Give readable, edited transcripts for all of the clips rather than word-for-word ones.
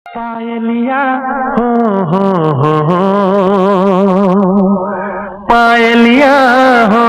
पायलिया हो पायलिया हो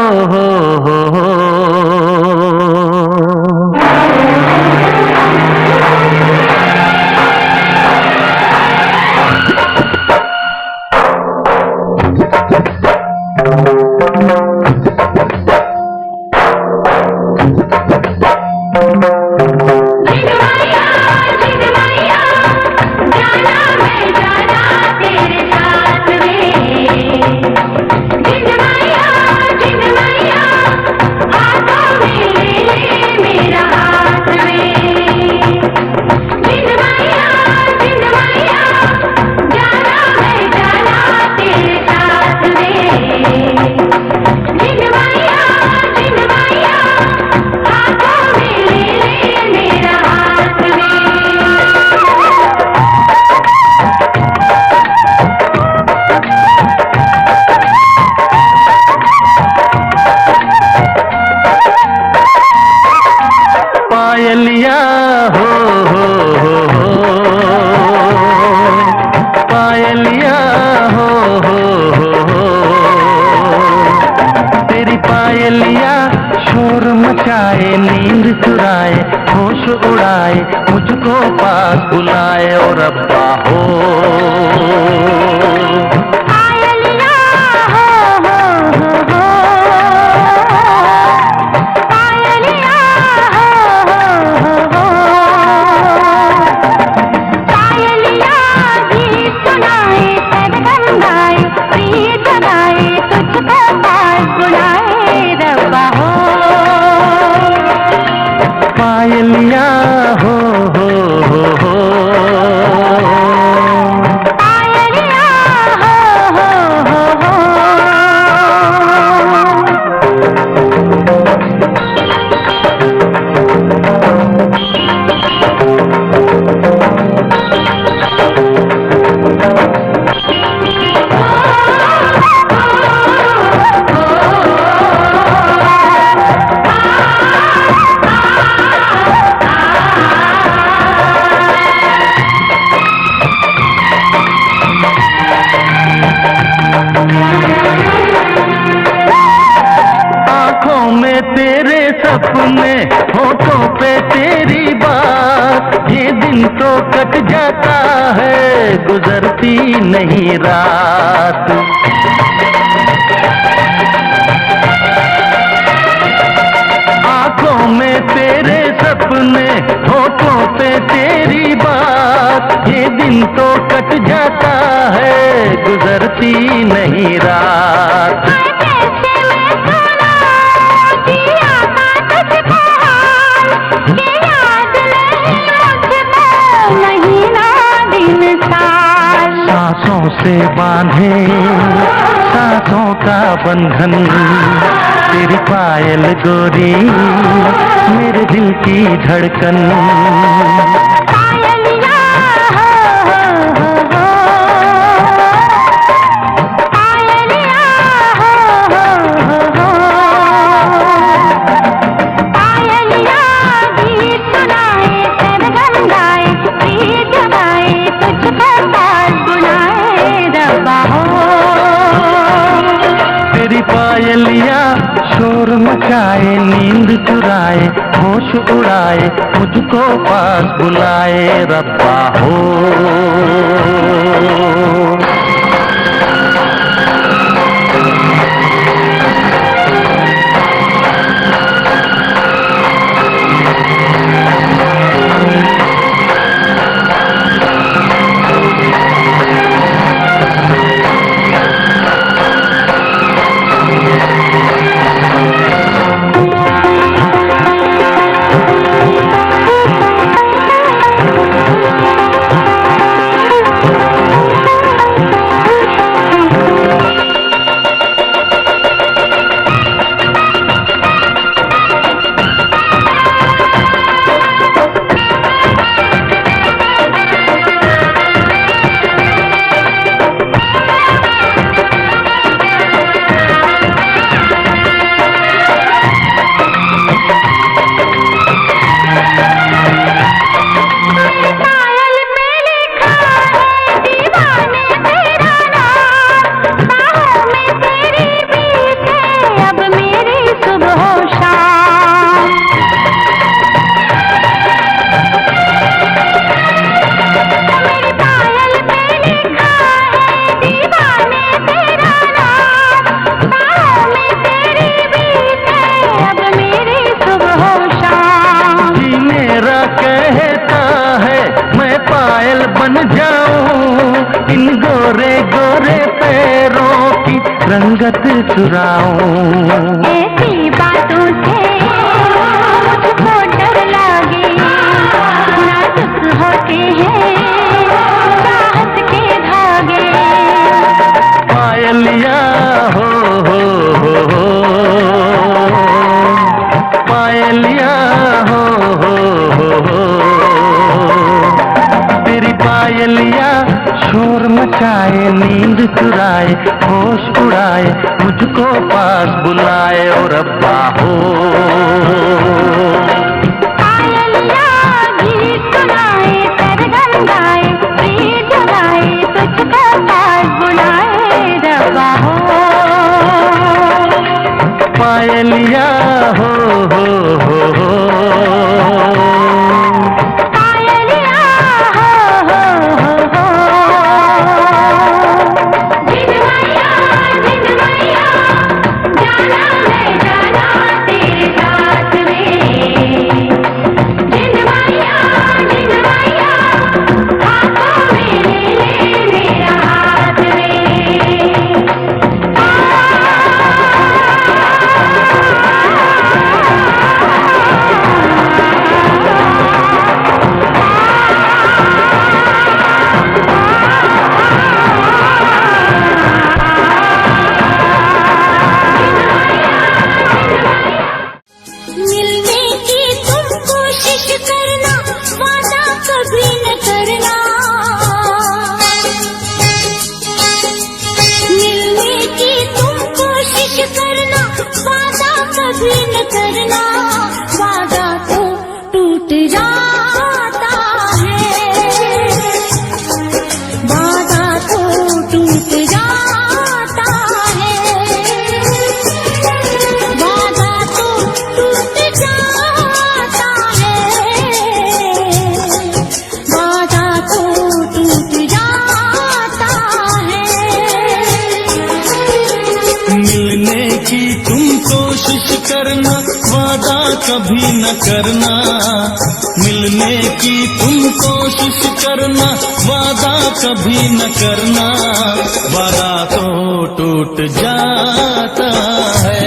पायलिया हो पायलिया हो तेरी पायलिया शोर मचाए, नींद चुराए, होश उड़ाए, मुझको पास बुलाए और रब्बा हो। पायलिया हो पायलिया हो आँखों में तेरे सपने, होठों पे तेरी बात, ये दिन तो कट जाता है, गुजरती नहीं रात। आँखों में तेरे सपने, होठों पे तेरी बात, ये दिन तो कट जाता है, गुजरती नहीं रात। सांसों से बांधे सांसों का बंधन, तेरी पायल गोरी मेरे दिल की धड़कन। पायलिया शोर मचाए, नींद चुराए, होश उड़ाए, मुझको पास बुलाए रब्बा हो। पागल बन जाऊं, इन गोरे गोरे पैरों की रंगत चुराऊं। ऐसी बातों से मुझको डर लागे, नाजुक होते हैं चाहत के धागे। पायलिया हो पायलिया हो तेरी पायलिया शोर मचाए, नींद चुराए, होश उड़ाए, मुझको पास बुलाए और अब्बा हो। पायलिया गीत सुनाए, सरगम गाए, प्रीत जगाए, तुझको पास बुलाए रब्बा हो। पायलिया हो कभी न करना, मिलने की तुम कोशिश करना, वादा कभी न करना, वादा तो टूट जाता है,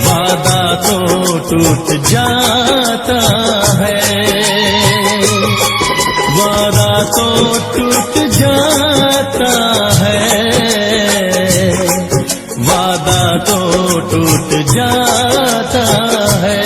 वादा तो टूट जाता है, वादा तो टूट जाता है, वादा तो टूट जाता है।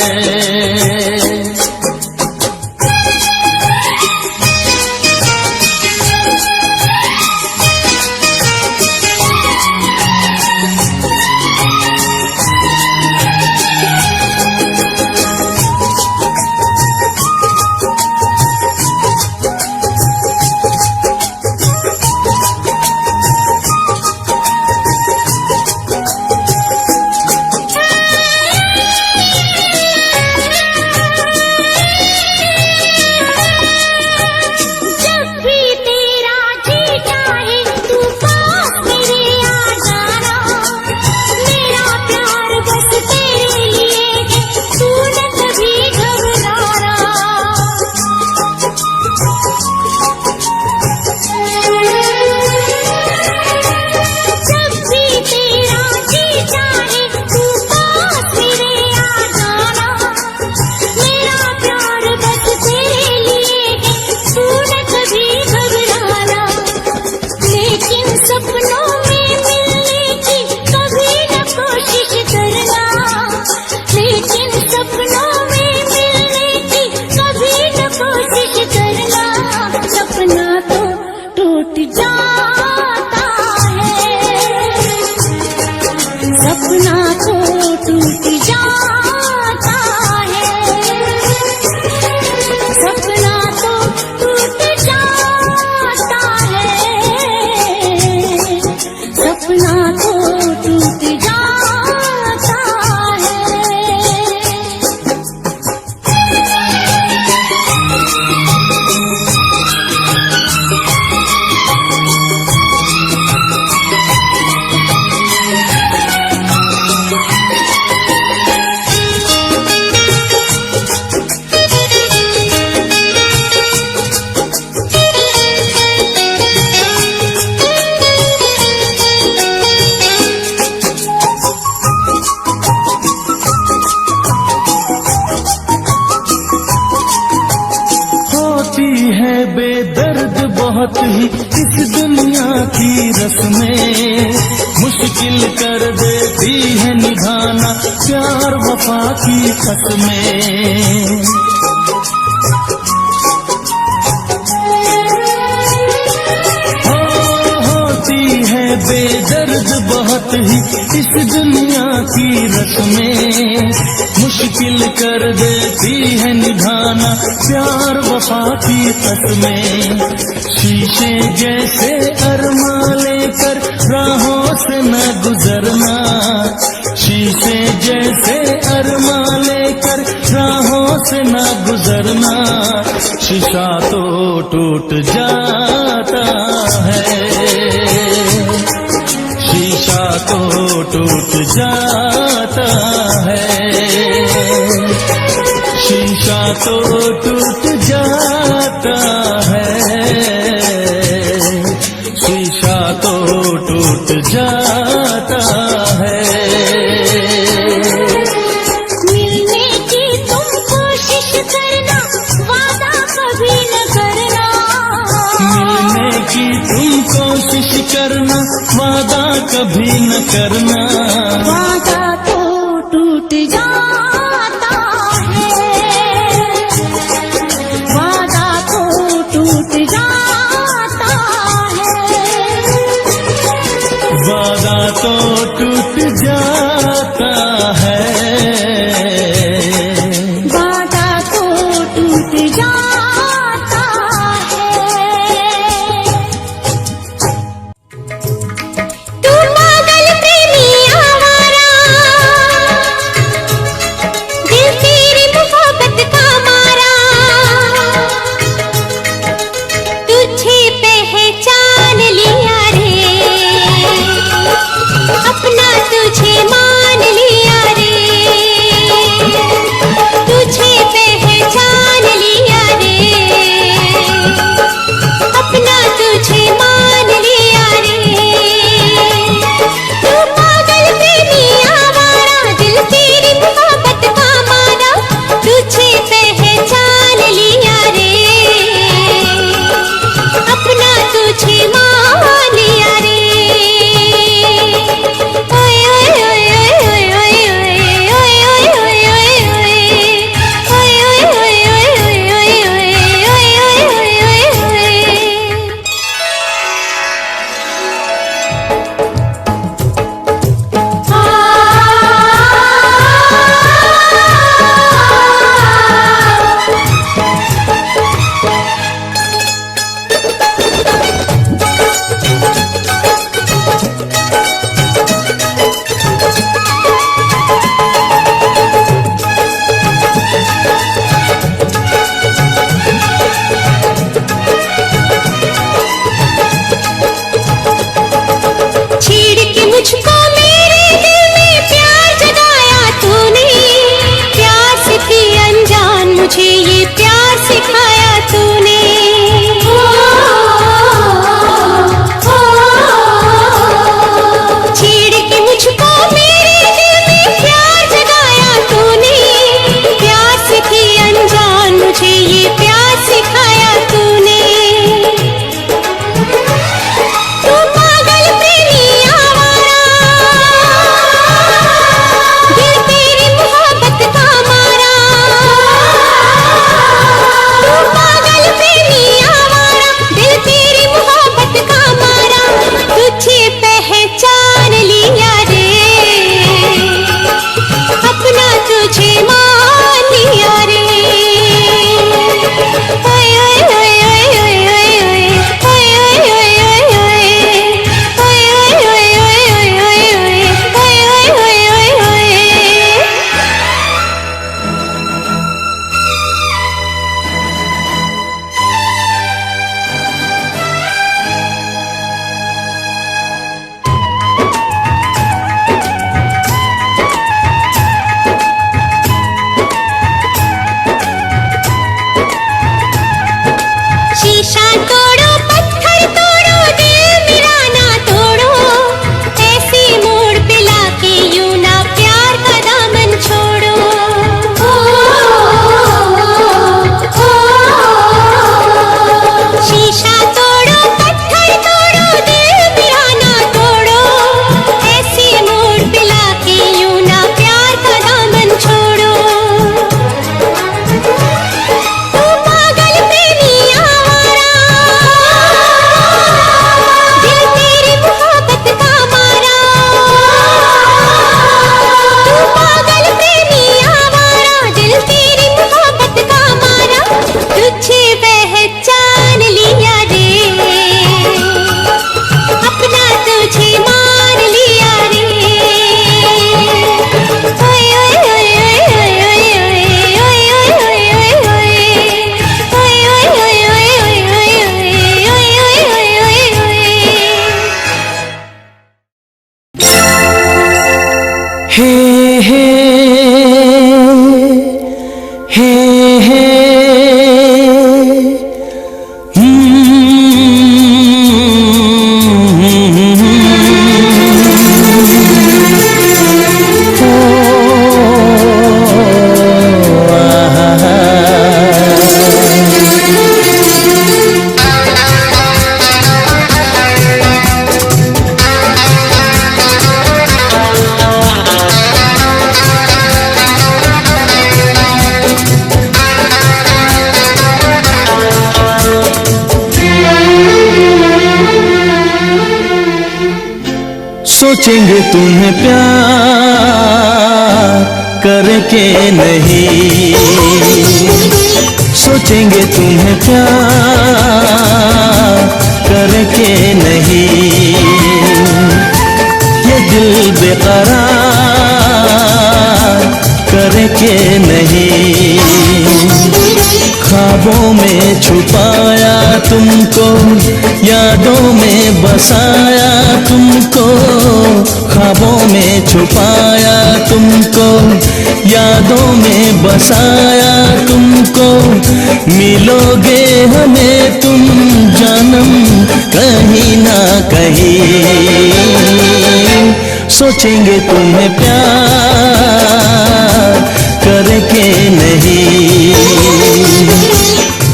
बेदर्द बहुत ही इस दुनिया की रस्में, मुश्किल कर देती है निभाना प्यार वफा की कसमें। होती है बेदर्द बहुत ही इस दुनिया की रस्में, मुश्किल कर देती है निभाना प्यार वफा की कसमें। शीशे जैसे अरमा लेकर राहों से न गुजरना, शीशे जैसे अरमा लेकर राहों से न गुजरना, शीशा तो टूट जाता है, शीशा तो टूट जाता है, शीशा तो टूट जाता है, शीशा तो टूट जाता है। मिलने की तुम कोशिश करना, वादा कभी न करना, मिलने की तुम कोशिश करना, वादा कभी न करना, वादा तो टूट जाता है, वादा तो टूट जाता है, वादा तो टूट जाता है, वादा तो टूट जाता है। तू पागल प्रेमी सोचेंगे तुम्हें प्यार करके नहीं, सोचेंगे तुम्हें प्यार करके नहीं। ये दिल बेकरार करके नहीं, ख्वाबों में छुपाया तुमको, यादों में बसाया तुमको, ख्वाबों में छुपाया तुमको, यादों में बसाया तुमको। मिलोगे हमें तुम जानम कहीं ना कहीं, सोचेंगे तुम्हें प्यार करके नहीं।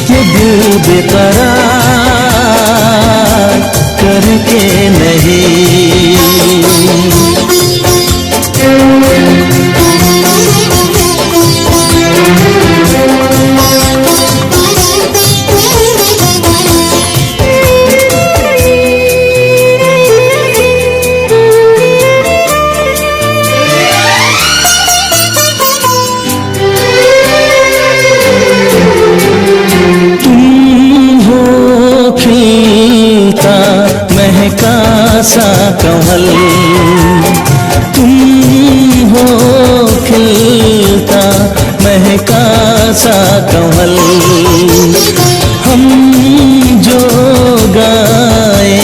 ये दिल बेकरार करके नहीं। महका सा कमल, तुम हो खिलता महका सा कमल। हम जो गाए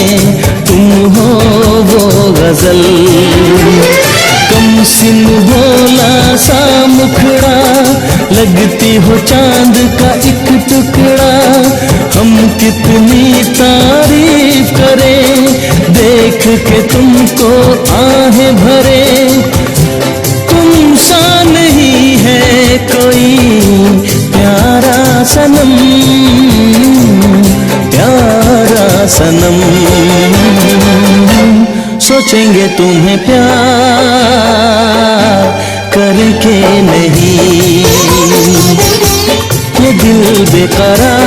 तुम हो वो गजल, कम सिन भोला सा मुखड़ा, लगती हो चांद का एक टुकड़ा। हम कितनी तारीफ करें देख के तुमको आहें भरे। तुम सा नहीं है कोई प्यारा सनम, प्यारा सनम। सोचेंगे तुम्हें प्यार करके नहीं, ये दिल बेकरार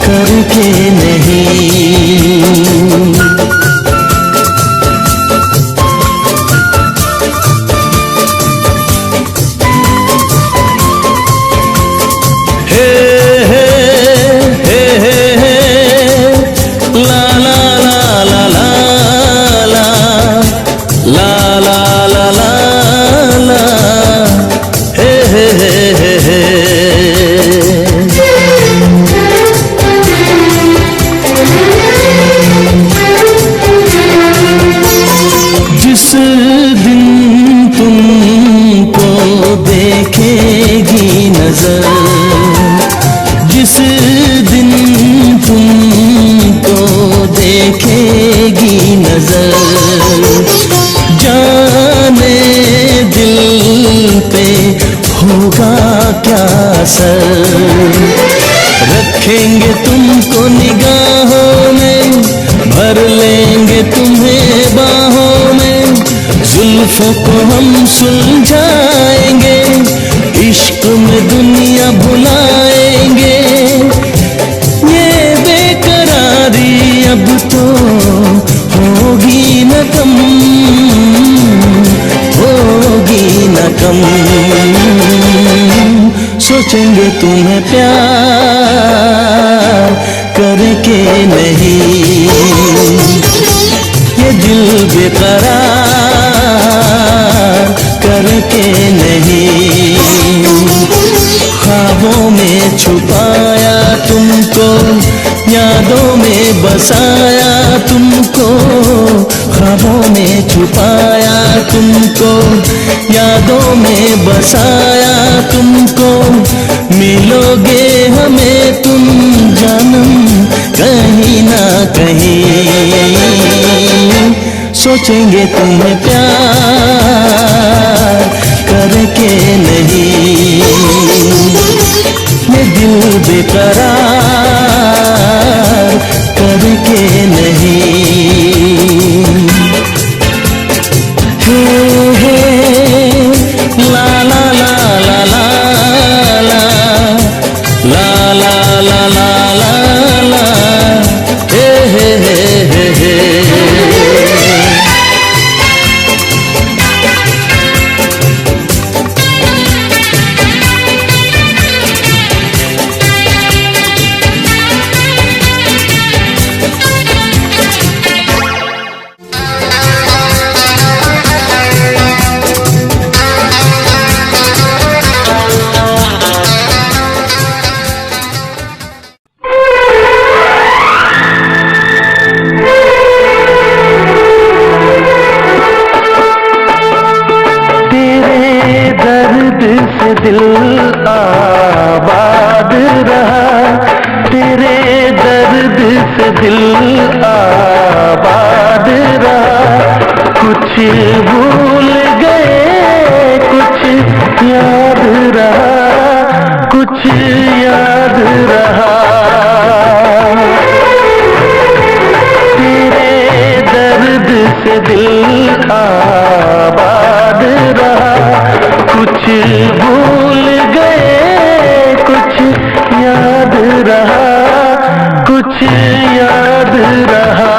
करके नहीं। हे हे हे हे हे ला ला ला ला ला ला ला ला ला ला ला हे हे हे हे हे। जिस दिन तुमको देखेगी नजर, जिस दिन तुमको देखेगी नजर, जाने दिल पे होगा क्या असर। रखेंगे तुमको निगाहों में, भर लेंगे तुम्हें बाहों में, जुल्फों को हम सुलझाएंगे, इश्क में दुनिया भुलाएंगे। ये बेकरारी अब तो होगी न कम, होगी न कम। सोचेंगे तुम्हें प्यार करके नहीं, ये दिल बेकरार करके नहीं। ख्वाबों में छुपाया तुमको, यादों में बसाया तुमको, ख्वाबों में छुपाया तुमको, यादों में बसाया तुमको। मिलोगे हमें तुम जानम कहीं ना कहीं, सोचेंगे तुम्हें प्यार करके नहीं, ये दिल बेकरार करके नहीं। हे हे ला ला ला ला ला ला ला ला ला ला ला ला हे हे हे हे हे। दिल आबाद रहा, तेरे दर्द से दिल आबाद रहा। कुछ भूल गए कुछ याद रहा, कुछ याद रहा। तेरे दर्द से दिल आबाद रहा, कुछ भूल गए कुछ याद रहा, कुछ याद रहा।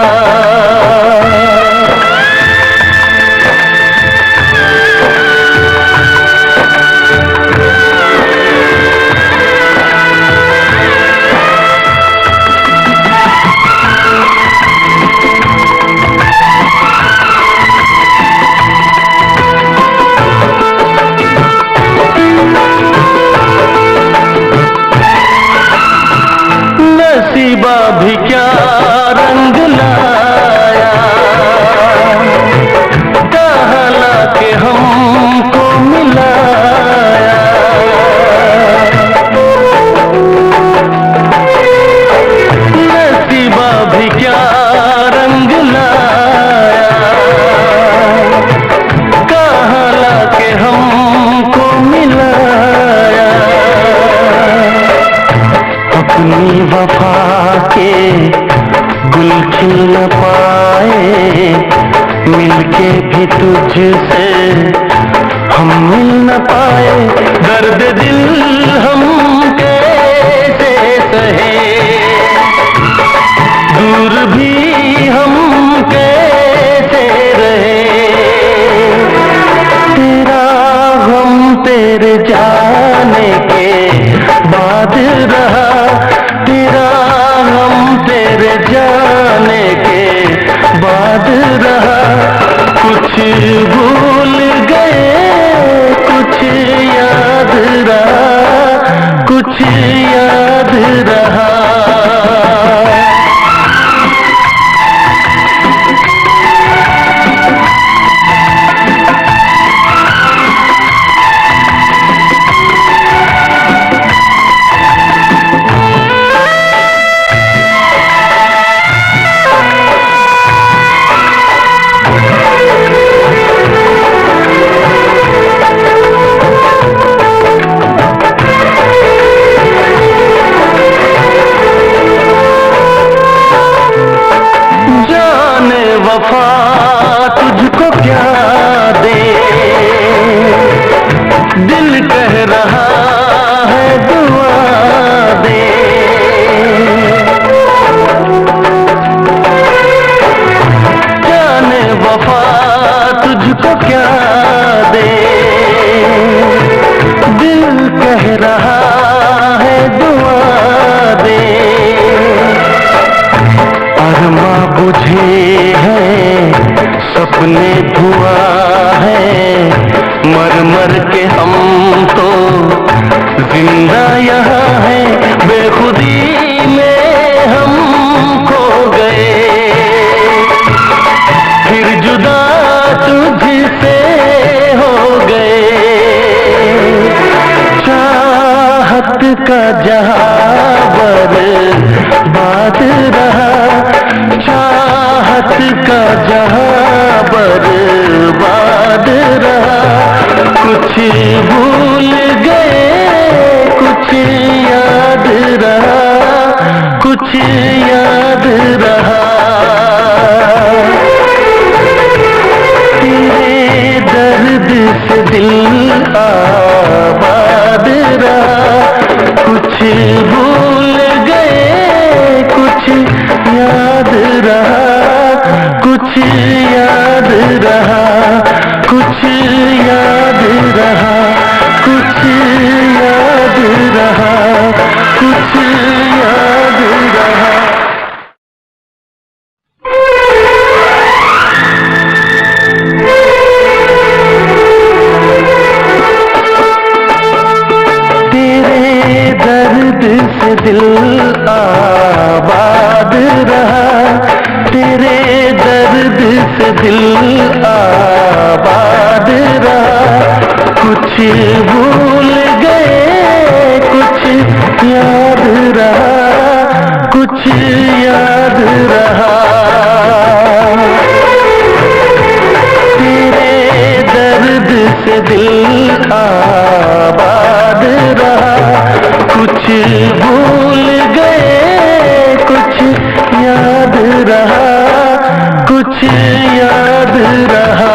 नसीबा भी क्या रंग लाया, कहला के हमको मिलाया। नसीबा भी क्या रंग लाया, कहला के हमको मिलाया। अपनी वफा के गुल खिल न पाए, मिलके भी तुझसे हम मिल न पाए। दर्द दिल हम कैसे सहे, दूर भी हम कैसे रहे। तेरा गम तेरे जाने के बाद रहा, तेरा गम तेरे जाने के बाद रहा। कुछ भूल गए कुछ याद रहा, कुछ याद रहा। वफा तुझको क्या दे, दिल कह रहा है दुआ दे। जाने वफा तुझको क्या दे, दिल कह रहा है दुआ दे। अरमा बुझे हैं सपने धुआं है, मर मर के हम तो जिंदा यहाँ हैं। बेखुदी में हम खो गए, फिर जुदा तुझसे हो गए। चाहत का जहां बर्बाद रहा, चाहत का जहां बर्बाद रहा। कुछ भूल गए कुछ याद रहा, कुछ याद रहा। तेरे दर्द से दिल आबाद रहा, कुछ भूल गए कुछ याद रहा, कुछ याद रहा, कुछ याद रहा, कुछ याद रहा, कुछ याद रहा। तेरे दर्द से दिल आबाद रहा, तेरे दर्द से दिल आबाद रहा। कुछ भूल कुछ याद रहा, कुछ याद रहा। तेरे दर्द से दिल आबाद रहा, कुछ भूल गए, कुछ याद रहा, कुछ याद रहा।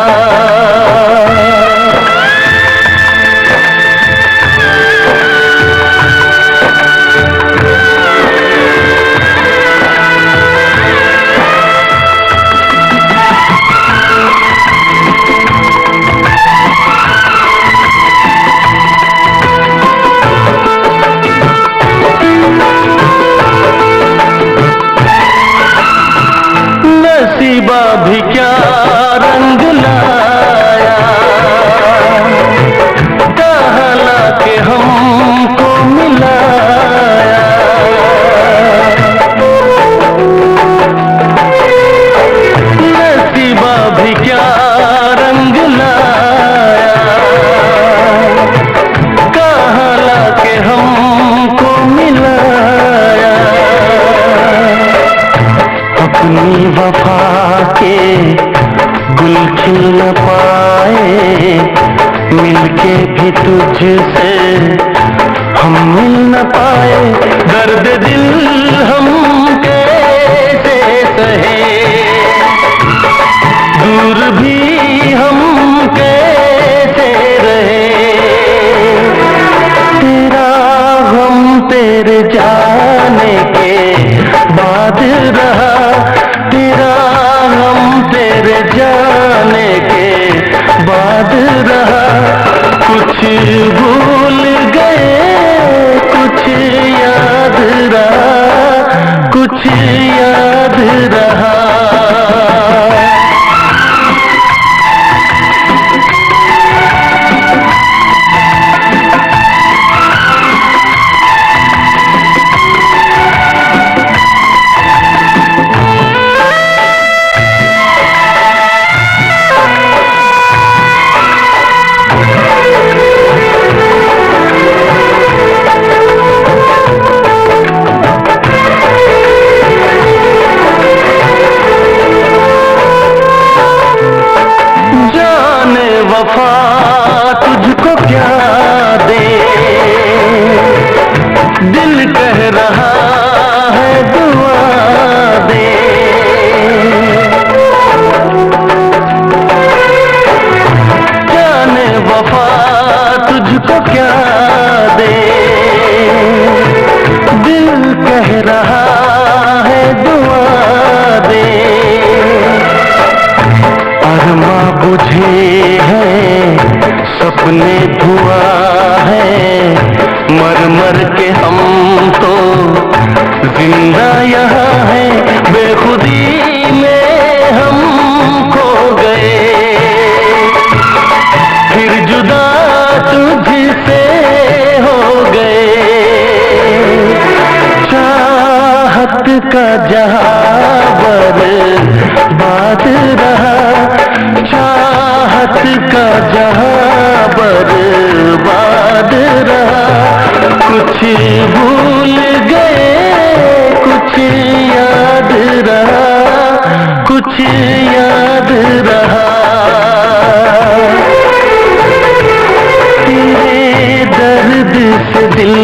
नसीबा भी क्या रंग लाया, कहला के हमको मिलाया। नसीबा भी क्या रंग लाया, कहला के हमको मिलाया। अपनी वफा के गुल खिल न पाए, मिलके भी तुझसे हम मिल न पाए। दर्द दिल हम कैसे सहे, दूर भी हम कैसे रहे। तेरा गम तेरे जाने के बाद रहा, तेरा गम तेरे जाने के बाद रहा। कुछ भूल गए, कुछ याद रहा, कुछ याद रहा। वफा तुझको क्या दे, दिल कह रहा है दुआ दे। जाने वफा तुझको क्या दे, दिल कह रहा है दुआ दे। अरमा बुझे हैं, सपने धुआं है, मर मर के हम तो जिंदा यहाँ हैं। बेखुदी में हम खो गए, फिर जुदा तुझसे हो गए। चाहत का जहां बर्बाद रहा, चाहत का जहां बर्बाद रहा। कुछ भूल गए, कुछ याद रहा, कुछ याद रहा। तेरे दर्द से दिल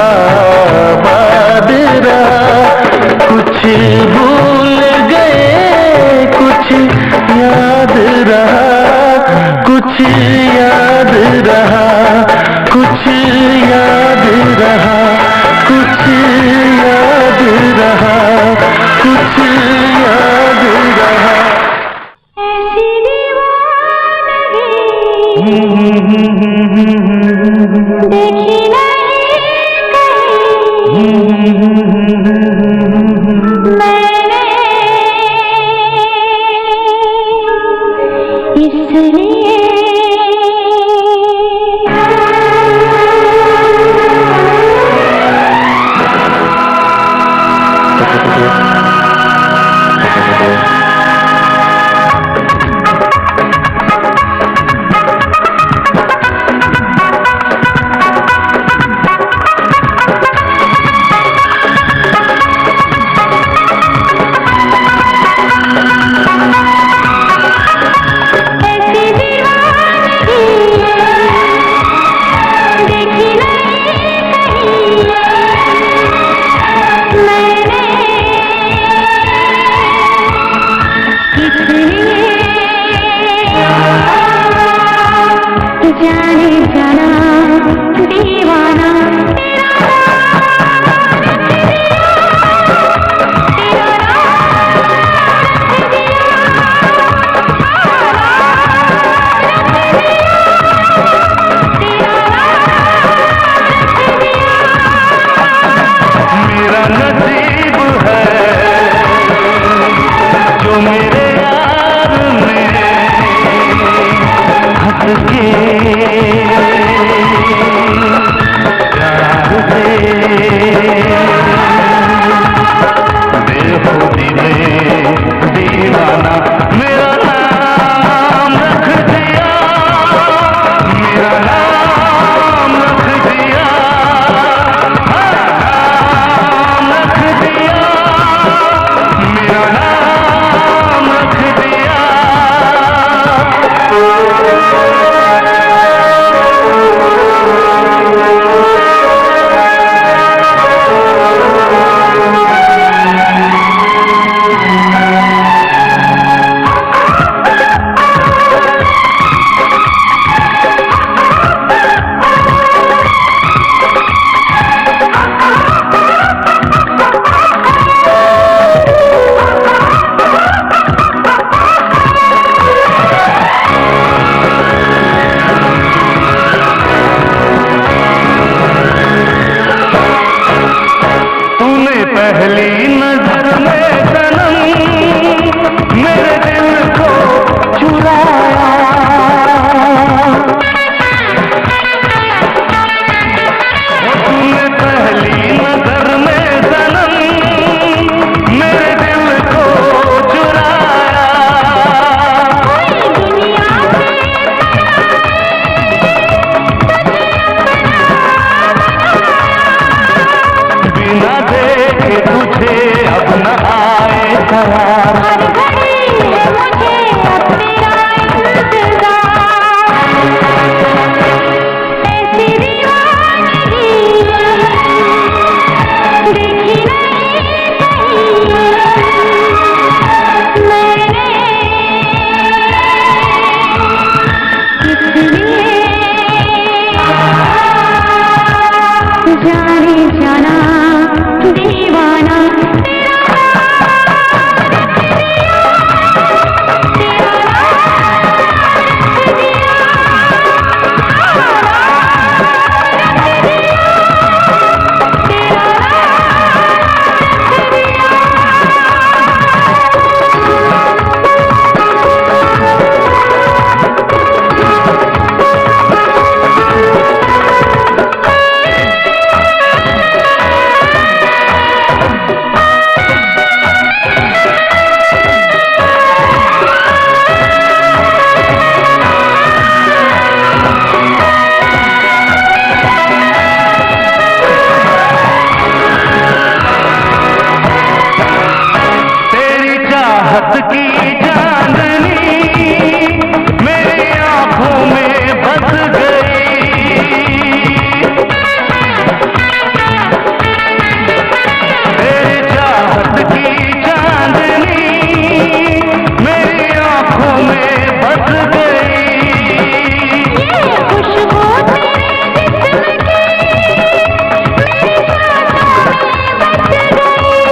आबाद रहा, कुछ भूल गए, कुछ याद रहा, कुछ याद रहा, कुछ याद रहा। के प्यार से बेखुदी में दीवाना मेरा नाम रख दिया, मेरा नाम रख दिया, नाम रख दिया, मेरा नाम रख दिया। पहली नजर में सनम मेरे दिल को चुराया, तूने पहली नजर में सनम मेरे दिल को चुराया। बिना देखे तुझे अब न आए करार, हर घड़ी है मुझे अब तेरा इंतजार, ऐसी दीवानगी देखी नहीं कहीं मैंने, इसलिए जाने जाना दीवाना की चांदनी मेरी आंखों में बस गई, तेरी चाहत की चांदनी मेरी आंखों में बस गई। ये खुशबू तेरे जिस्म की मेरी सांसों में बस गई,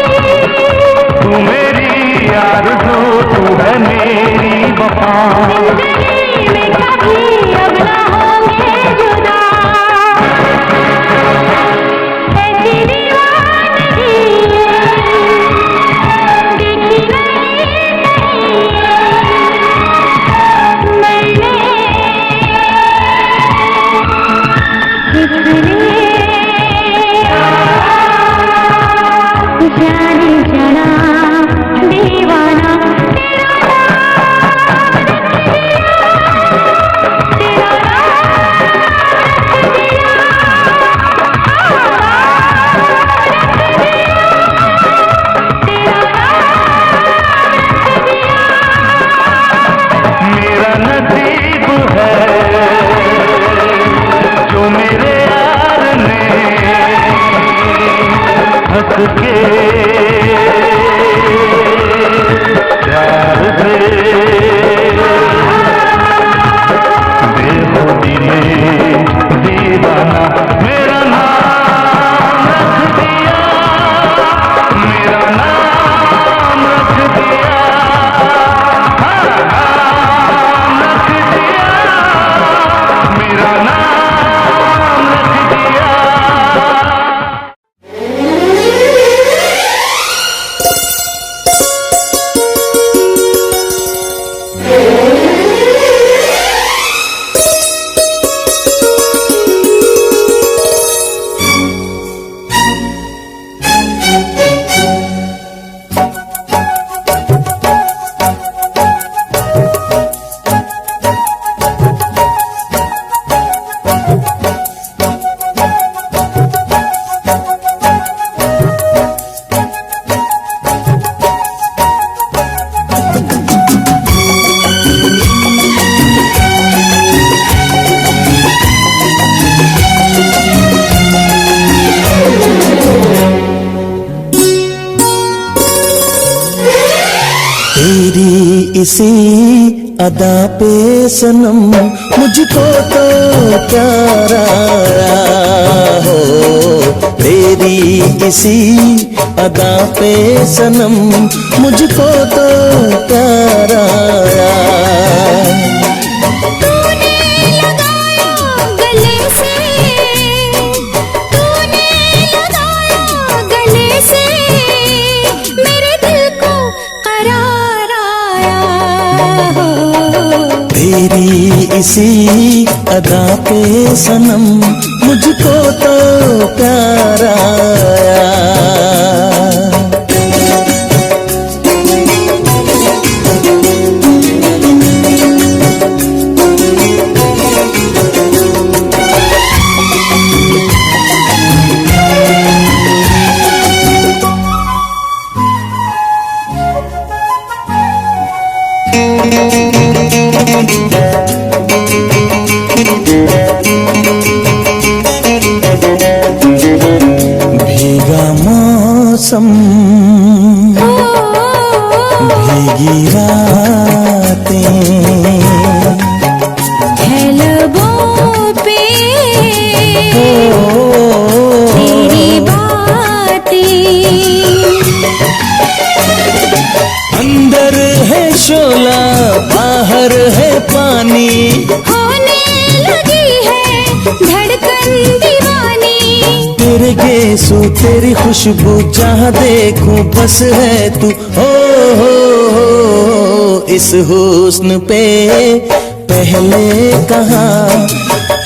तू मेरी आरज़ू तू है मेरी वफा, जिंदगी में कभी अब न होंगे जुदा, ऐसी दीवानगी देखी नहीं कहीं मैंने, इसलिए जाने जाना दीवाना मेरा नसीब है जो मेरे यार ने हंस के प्यार से बेखुदी में दीवाना मेरा नाम रख दिया, मेरा नाम रख दिया, नाम रख दिया, मेरा नाम रख दिया। इसी अदा पे सनम मुझको तो प्यार आया हो, तेरी इसी अदा पे सनम मुझको तो प्यार आया। तेरी इसी अदा पे सनम मुझको तो प्यार आया। भीगा मौसम भीगी रातें है लबों पे तेरी बातें, अंदर है शोला बाहर है पानी, होने लगी है धड़कन दीवानी। तेरे गेसू तेरी खुशबू जहाँ देखूं बस है तू, हो इस हुस्न पे पहले कहाँ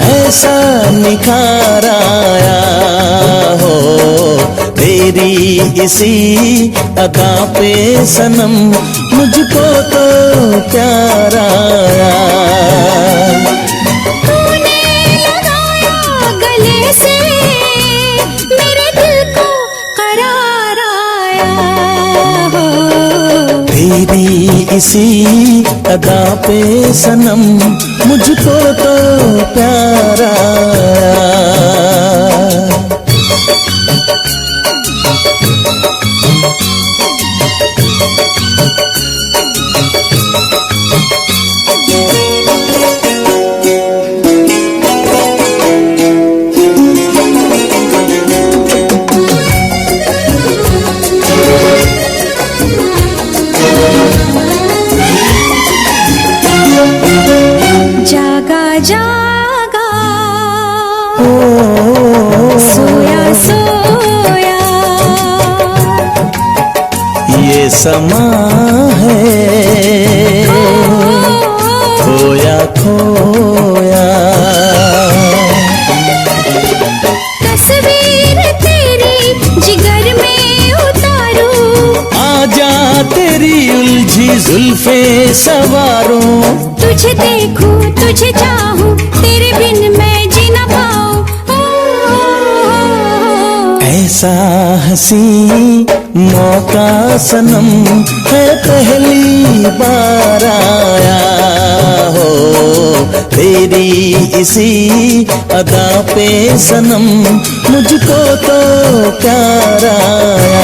ऐसा निखार आया हो, तेरी इसी अदा पे सनम मुझको तो प्यार आया। तेरी इसी अदा पे सनम मुझको तो प्यार आया। जागा जागा सोया सोया, ये समा है खोया खोया, तस्वीर तेरी जिगर में उतारूं, आजा तेरी उलझी जुल्फे सवारूं, तुझे देखूं तुझे चाहूं तेरे बिन मैं जी ना पाऊं। ऐसा हंसी मौका सनम है पहली बार आया हो, तेरी इसी अदा पे सनम मुझको तो प्यार आया।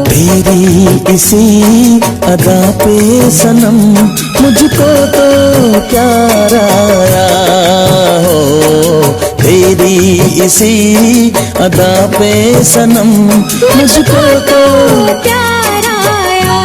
तेरी इसी अदा पे सनम मुझको तो प्यार आया हो, तेरी इसी अदा पे सनम मुझको तो प्यार आया।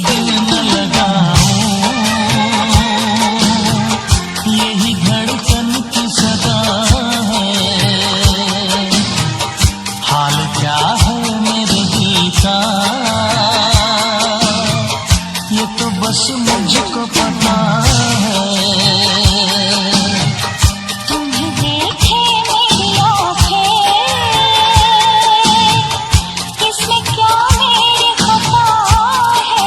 दिल न लगाऊं, यही धड़कन की सदा है। हाल क्या है मेरे दिल का ये तो बस मुझको पता है। तुम्हें देखे मेरी आँखें, इसमें क्या मेरी खता है।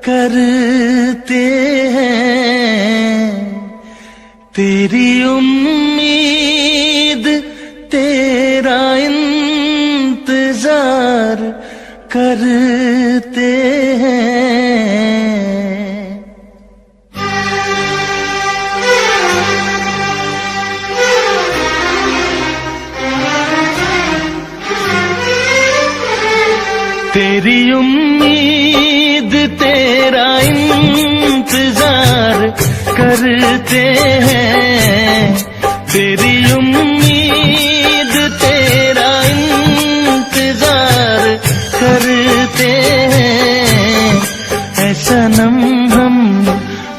करते हैं, तेरी उम्मीद तेरा इंतजार करते हैं। तेरी उम्मीद तेरा इंतजार करते हैं, तेरी उम्मीद तेरा इंतजार करते हैं। ऐ सनम हम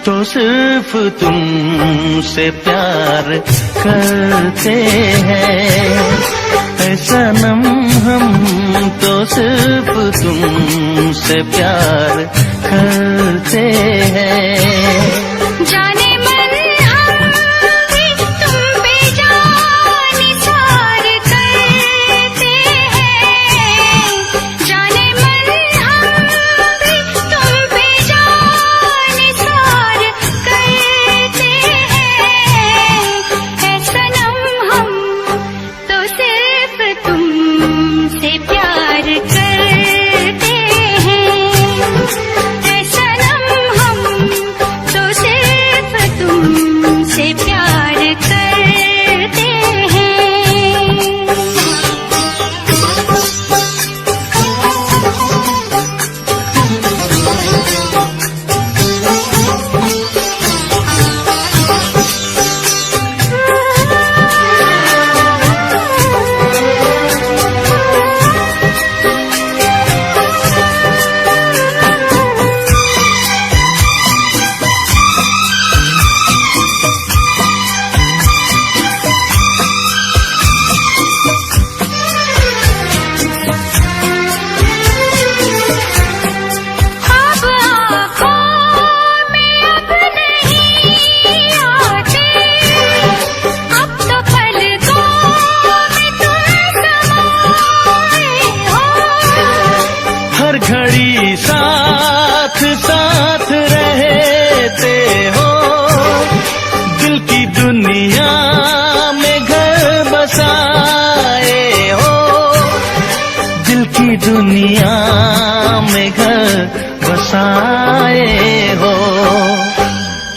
तो सिर्फ तुमसे प्यार करते हैं, ऐ सनम हम तो सिर्फ तुमसे प्यार करते हैं। जाने मन हम भी तुम पे जान निसार करते हैं, जाने मन हम भी तुम पे जान निसार करते हैं। ऐ सनम हम तो सिर्फ तुमसे प्यार करते हैं, ऐ सनम हम तो सिर्फ तुमसे प्यार करते हैं। अब आँखों में अब नहीं आते, अब तो पलकों में तुम समाए हो। हर घड़ी साथ साथ रहते हो, दिल की दुनिया में घर बसाए हो, दिल की दुनिया में घर बसाए हो।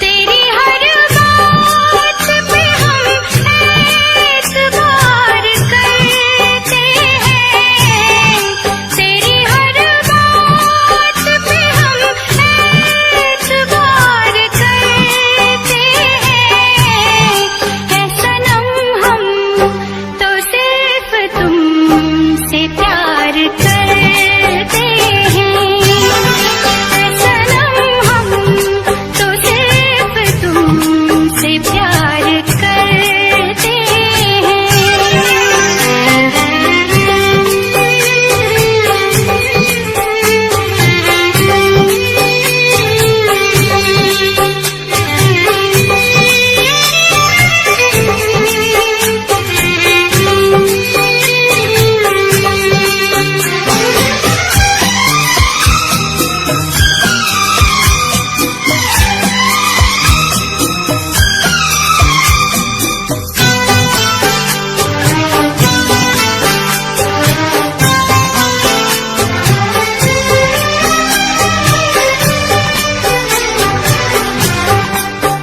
तेरी हर बात पे हम एतबार करते हैं, तेरी हर बात पे हम एतबार करते हैं। ऐ सनम हम तो सिर्फ तुमसे प्यार करते हैं, ऐ सनम हम तो सिर्फ तुमसे प्यार करते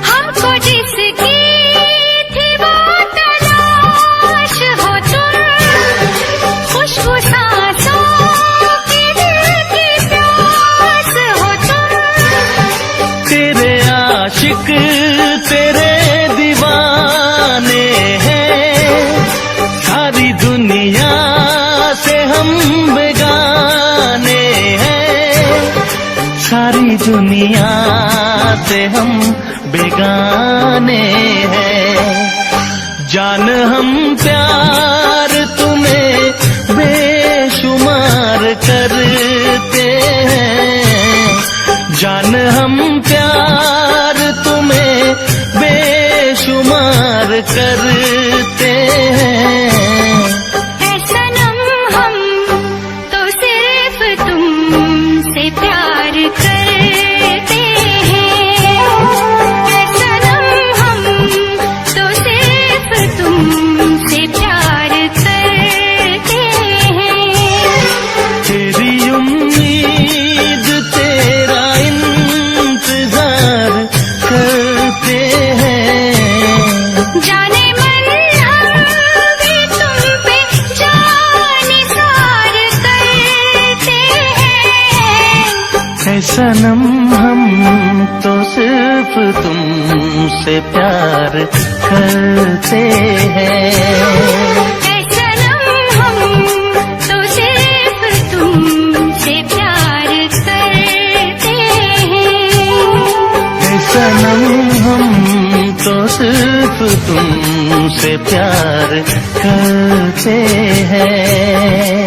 हमको जिसकी थी वो तलाश हो तुम, खुशबू सांसों की दिल की प्यास हो तुम। तेरे आशिक तेरे दीवाने हैं, सारी दुनिया से हम बेगाने हैं, सारी दुनिया से हम बेगाने हैं। जान हम प्यार तुम्हें बेशुमार करते हैं, जान हम प्यार तुम्हें बेशुमार करते हैं। ऐ सनम हम तो सिर्फ तुमसे प्यार करते सनम हम तो सिर्फ तुमसे प्यार करते हैं। ऐ सनम हम तो सिर्फ तुमसे प्यार करते हैं। ऐ सनम हम तो सिर्फ तुमसे प्यार करते हैं।